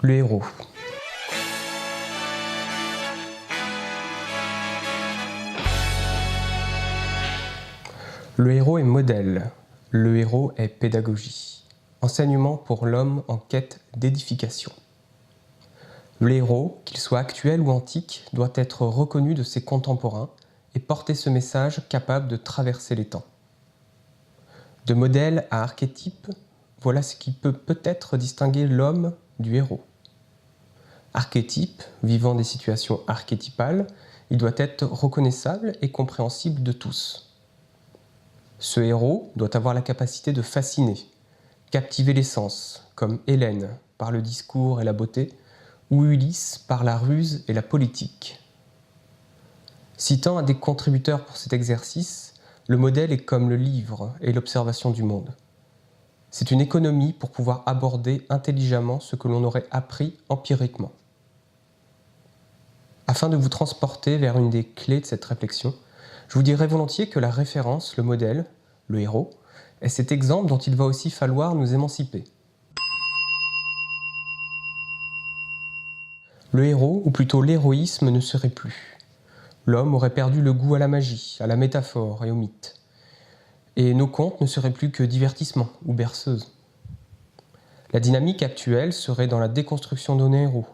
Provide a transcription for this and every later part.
Le héros. Le héros est modèle, le héros est pédagogie, enseignement pour l'homme en quête d'édification. Le héros, qu'il soit actuel ou antique, doit être reconnu de ses contemporains et porter ce message capable de traverser les temps. De modèle à archétype, voilà ce qui peut peut-être distinguer l'homme du héros. Archétype, vivant des situations archétypales, il doit être reconnaissable et compréhensible de tous. Ce héros doit avoir la capacité de fasciner, captiver les sens, comme Hélène par le discours et la beauté, ou Ulysse par la ruse et la politique. Citant un des contributeurs pour cet exercice, le modèle est comme le livre et l'observation du monde. C'est une économie pour pouvoir aborder intelligemment ce que l'on aurait appris empiriquement. Afin de vous transporter vers une des clés de cette réflexion, je vous dirais volontiers que la référence, le modèle, le héros, est cet exemple dont il va aussi falloir nous émanciper. Le héros, ou plutôt l'héroïsme, ne serait plus. L'homme aurait perdu le goût à la magie, à la métaphore et au mythe. Et nos contes ne seraient plus que divertissements ou berceuses. La dynamique actuelle serait dans la déconstruction de nos héros,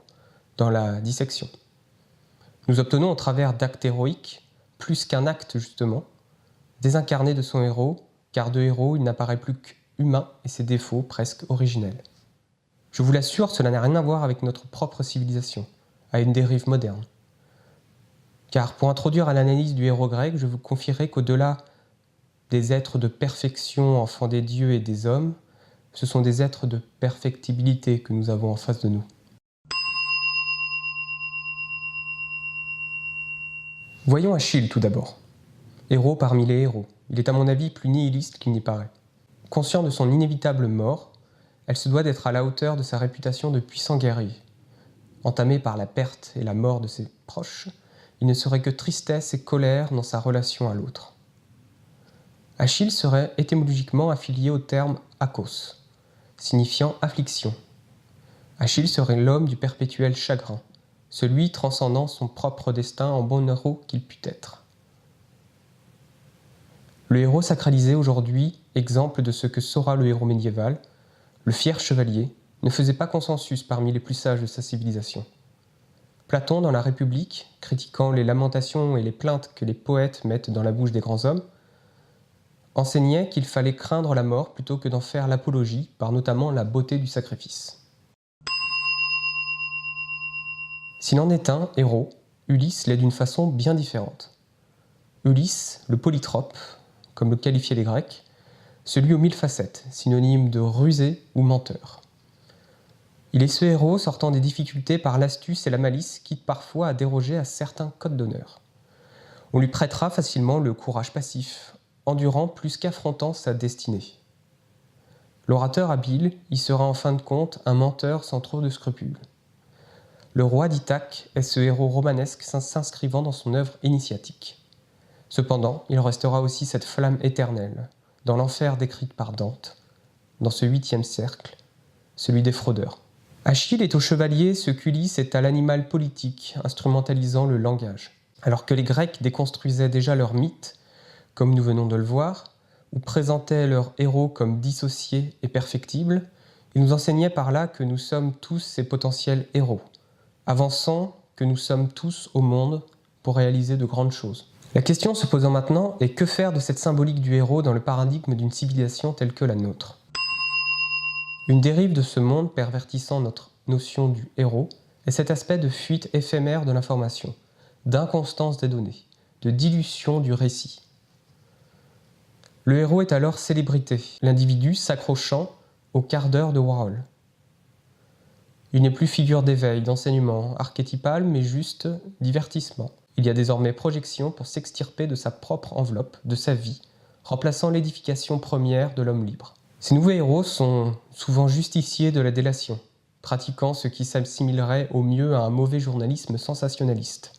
dans la dissection. Nous obtenons au travers d'actes héroïques, plus qu'un acte justement, désincarné de son héros, car de héros il n'apparaît plus qu'humain et ses défauts presque originels. Je vous l'assure, cela n'a rien à voir avec notre propre civilisation, à une dérive moderne. Car pour introduire à l'analyse du héros grec, je vous confierai qu'au-delà des êtres de perfection, enfants des dieux et des hommes, ce sont des êtres de perfectibilité que nous avons en face de nous. Voyons Achille tout d'abord. Héros parmi les héros, il est à mon avis plus nihiliste qu'il n'y paraît. Conscient de son inévitable mort, elle se doit d'être à la hauteur de sa réputation de puissant guerrier. Entamé par la perte et la mort de ses proches, il ne serait que tristesse et colère dans sa relation à l'autre. Achille serait étymologiquement affilié au terme akos, signifiant affliction. Achille serait l'homme du perpétuel chagrin, celui transcendant son propre destin en bon héros qu'il pût être. Le héros sacralisé aujourd'hui, exemple de ce que sera le héros médiéval, le fier chevalier, ne faisait pas consensus parmi les plus sages de sa civilisation. Platon, dans la République, critiquant les lamentations et les plaintes que les poètes mettent dans la bouche des grands hommes, enseignait qu'il fallait craindre la mort plutôt que d'en faire l'apologie par notamment la beauté du sacrifice. S'il en est un, héros, Ulysse l'est d'une façon bien différente. Ulysse, le polytrope, comme le qualifiaient les Grecs, celui aux 1000 facettes, synonyme de rusé ou menteur. Il est ce héros sortant des difficultés par l'astuce et la malice, quitte parfois à déroger à certains codes d'honneur. On lui prêtera facilement le courage passif, endurant plus qu'affrontant sa destinée. L'orateur habile y sera en fin de compte un menteur sans trop de scrupules. Le roi d'Ithaque est ce héros romanesque s'inscrivant dans son œuvre initiatique. Cependant, il restera aussi cette flamme éternelle, dans l'enfer décrite par Dante, dans ce 8e cercle, celui des fraudeurs. Achille est au chevalier ce qu'Ulysse est à l'animal politique, instrumentalisant le langage. Alors que les Grecs déconstruisaient déjà leur mythe, comme nous venons de le voir, ou présentaient leurs héros comme dissociés et perfectibles, ils nous enseignaient par là que nous sommes tous ces potentiels héros, avançant que nous sommes tous au monde pour réaliser de grandes choses. La question se posant maintenant est que faire de cette symbolique du héros dans le paradigme d'une civilisation telle que la nôtre? Une dérive de ce monde pervertissant notre notion du héros est cet aspect de fuite éphémère de l'information, d'inconstance des données, de dilution du récit. Le héros est alors célébrité, l'individu s'accrochant au quart d'heure de Warhol. Il n'est plus figure d'éveil, d'enseignement, archétypal, mais juste divertissement. Il y a désormais projection pour s'extirper de sa propre enveloppe, de sa vie, remplaçant l'édification première de l'homme libre. Ces nouveaux héros sont souvent justiciers de la délation, pratiquant ce qui s'assimilerait au mieux à un mauvais journalisme sensationnaliste,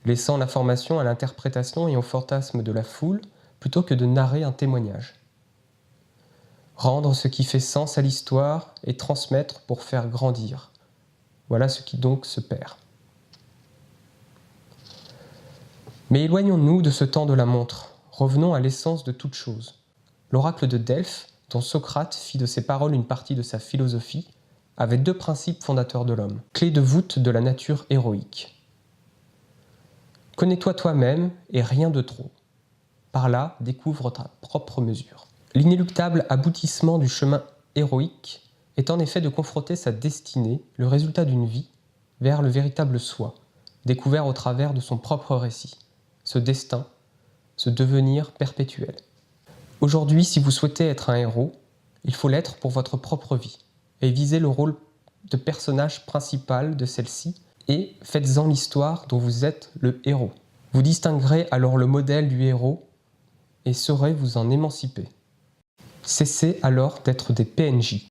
laissant l'information à l'interprétation et au fantasme de la foule plutôt que de narrer un témoignage. Rendre ce qui fait sens à l'histoire et transmettre pour faire grandir, Voilà ce qui donc se perd. Mais éloignons-nous de ce temps de la montre, revenons à l'essence de toute chose. L'oracle de Delphes, dont Socrate fit de ses paroles une partie de sa philosophie, avait deux principes fondateurs de l'homme, clés de voûte de la nature héroïque. Connais-toi toi-même et rien de trop. Par là, découvre ta propre mesure. L'inéluctable aboutissement du chemin héroïque est en effet de confronter sa destinée, le résultat d'une vie, vers le véritable soi, découvert au travers de son propre récit, ce destin, ce devenir perpétuel. Aujourd'hui, si vous souhaitez être un héros, il faut l'être pour votre propre vie, et viser le rôle de personnage principal de celle-ci, et faites-en l'histoire dont vous êtes le héros. Vous distinguerez alors le modèle du héros et saurez vous en émanciper. Cessez alors d'être des PNJ.